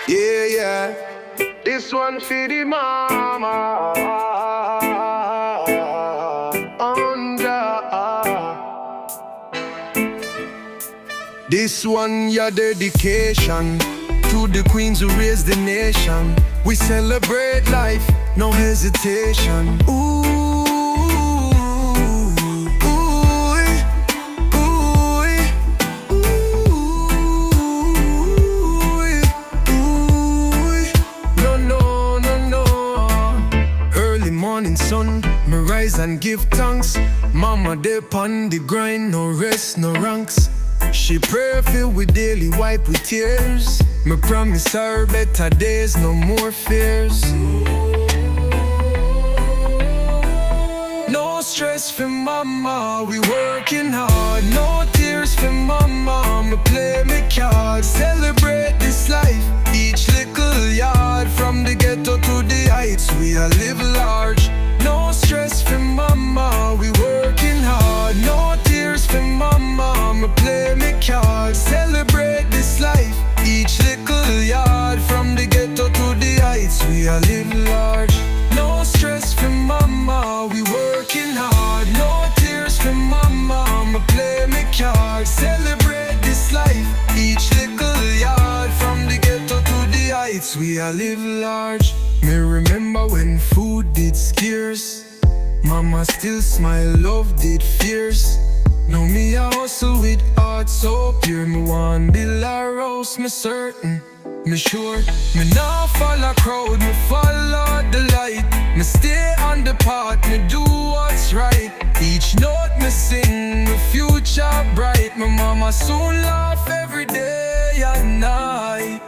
Yeah, yeah. This one for the mama. Under. This one your dedication to the queens who raised the nation. We celebrate life, no hesitation. Ooh, ooh, ooh, ooh. No, no, no, no. Early morning sun, me rise and give thanks. Mama dey pon the grind, no rest, no ranks. She pray filled with daily wipe with tears. Me promise her better days, no more fears. No stress for mama, we working hard. No tears for mama, me play me card. Celebrate this life, each little yard. From the ghetto to the heights, we a live large. No stress for mama, we working hard. No tears for mama, me play me card. Celebrate this life, each little yard. From the ghetto to the heights, we a live large. No stress for mama, we working hard. No tears for mama, me play me card. Celebrate this life, each little yard. From the ghetto to the heights, we a live large. Me remember when food did scarce. Mama still smile, love did fierce. Now me a hustle with heart so pure. Me want build a house, me certain, me sure. Me nah follow crowd, me follow the light. Me stay on the path, me do what's right. Each note me sing, my future bright. My mama soon laugh every day and night.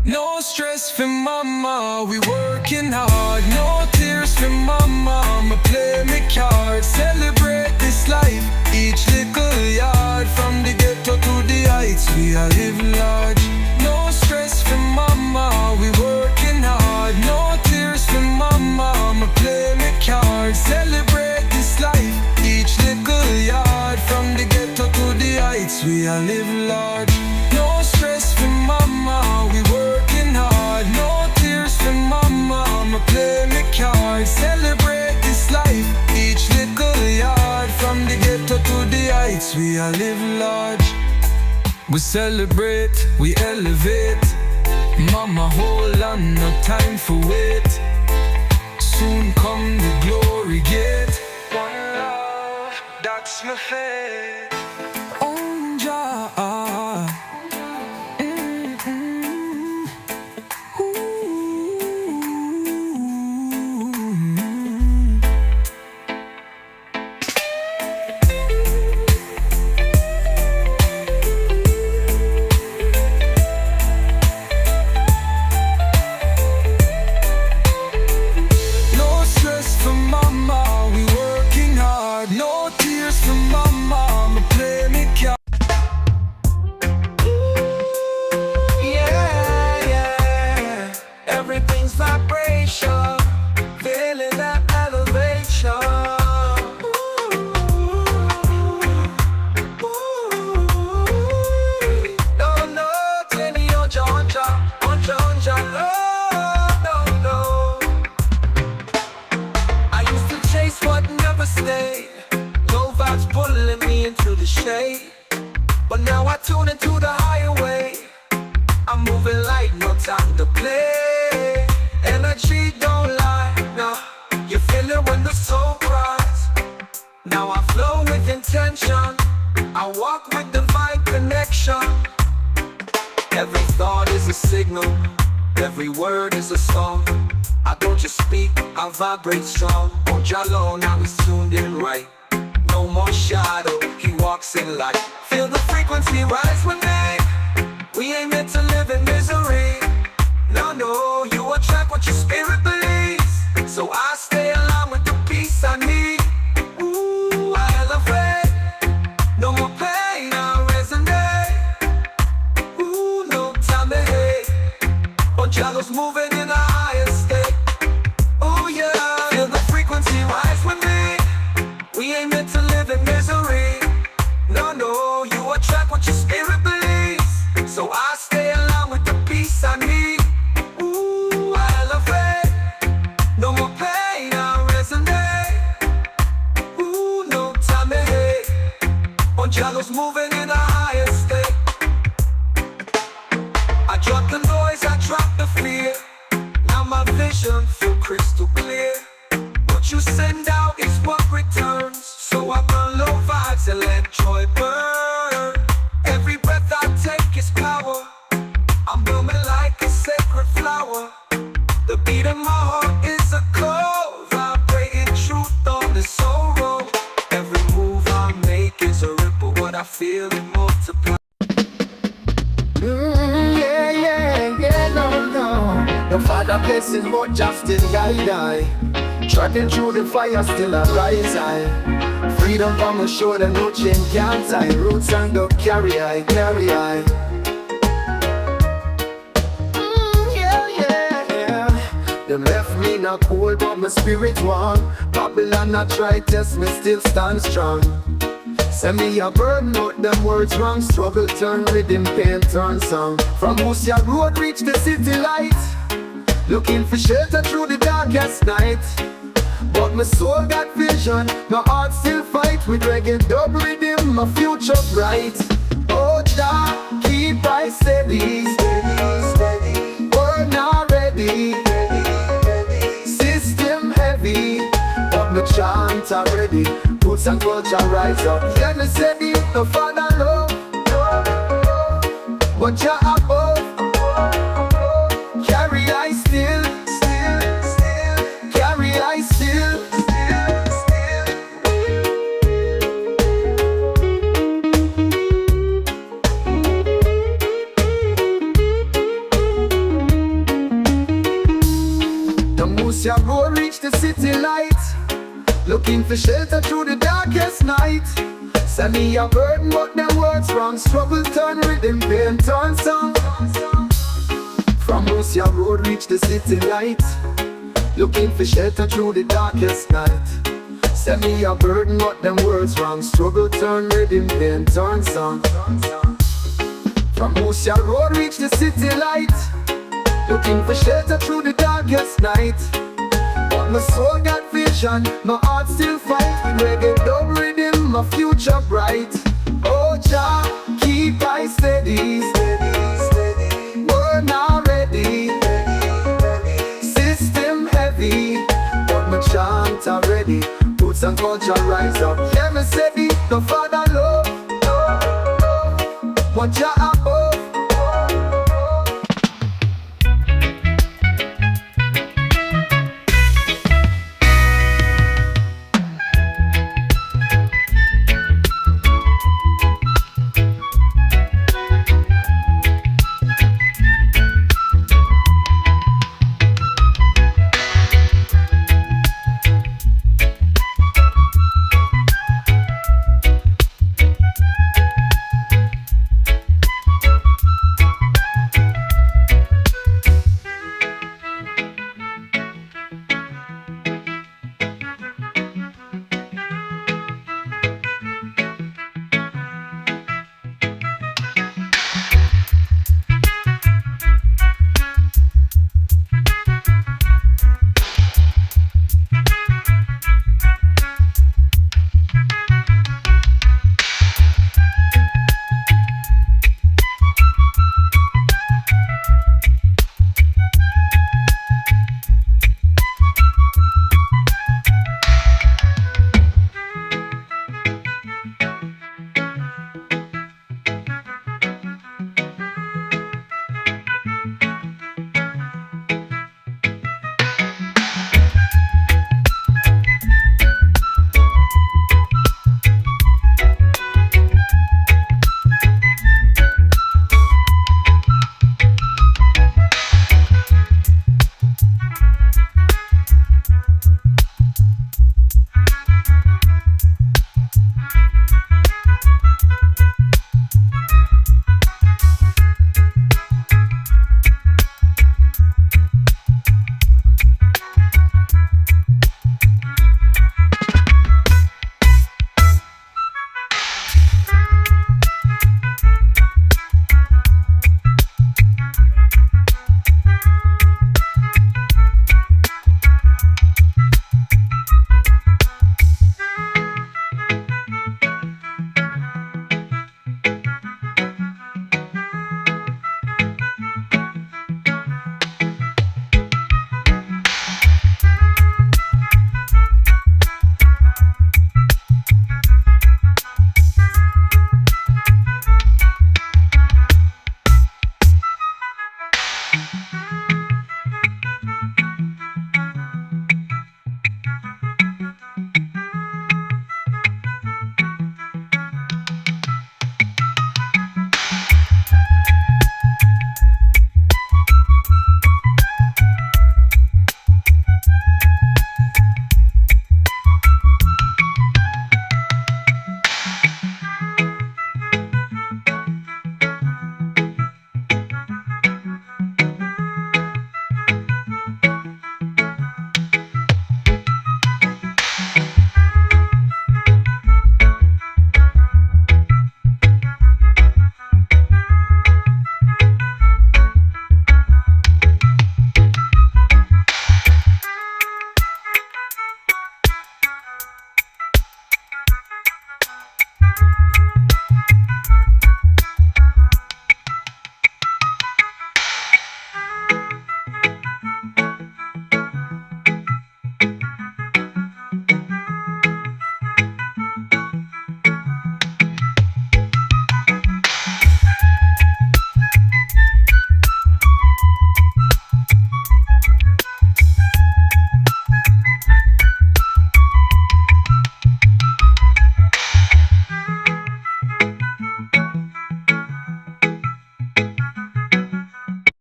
No stress for mama, we working hard. No tears for mama, me play me card. Celebrate this life, each little yard. From the ghetto to the heights, we a live large. No stress for mama, we working hard. No tears for mama, me play me card. Celebrate this life, each little yard. From the ghetto to the heights, we a live large. No stress for mama, we working hard. No tears for mama, me play me card. Celebrate this life, each little yard. From the ghetto to the heights, we a live large. We celebrate, we elevate. Mama hold on, no time for wait. Soon come the glory gate. One love, that's my fate. Oh, Jah. But now I tune into the higher way. I'm moving light, no time to play. Energy don't lie, no. You feel it when the soul cries. Now I flow with intention. I walk with divine connection. Every thought is a signal. Every word is a song. I don't just speak, I vibrate strong. On Jalo, now he's tuned in right. No more shadow, he walks in light. Feel the frequency rise with me. We ain't meant to live in misery. No, no, you attract what your spirit believes. So I stay aligned with the peace I need. Ooh, I elevate. No more pain, I resonate. Ooh, no time to hate. Jalo's moving in a higher state. Oh yeah, feel the frequency rise with me. We ain't meant to live in misery. No, no, you attract what your spirit believes. So I stay aligned with the peace I need. drop the noise, I drop the fear. Now my vision feel crystal clear. What you send out is what returns. So I burn low vibes and let joy burn. Every breath I take is power. I'm blooming like a sacred flower. The beat of my heart is a call, vibrating truth on the sorrow. Every move I make is a ripple. What I feel it multiply. No father blessing, but just still guide I. Trotting through the fire, still I rise I. Freedom from my shoulder, no chain can't tie. Roots and go carry I, carry I. Them left me not cold, but my spirit warm. Babylon not try test me, still stand strong. Send me a burden out, them words wrong. Struggle turn rhythm, pain turn song. From Musia Road reach the city light. Looking for shelter through the darkest night. But my soul got vision, my heart still fight. With reggae dub rhythm, my future bright. Oh Jah, keep I steady, steady, steady. We're not ready, system heavy, but my chant already. Roots and culture rise up. Let me say it, no father love, but Jah above. Carry I still, carry I still. The Musia Road reach the city light. Looking for shelter through the darkest night. Send me a burden, but them words wrong. Struggle turn rhythm, pain turn song. From Musia Road reach the city light. Looking for shelter through the darkest night. Send me a burden, but them words wrong. Struggle turn rhythm, pain turn song. From Musia Road reach the city light. Looking for shelter through the darkest night. But my soul got vision, my heart still fight. With reggae dub rhythm, my future bright. Oh Jah, keep I steady, steady, steady. We're not ready, system heavy, but my chant already. Roots and culture rise up. Let me say it, no father love, but Jah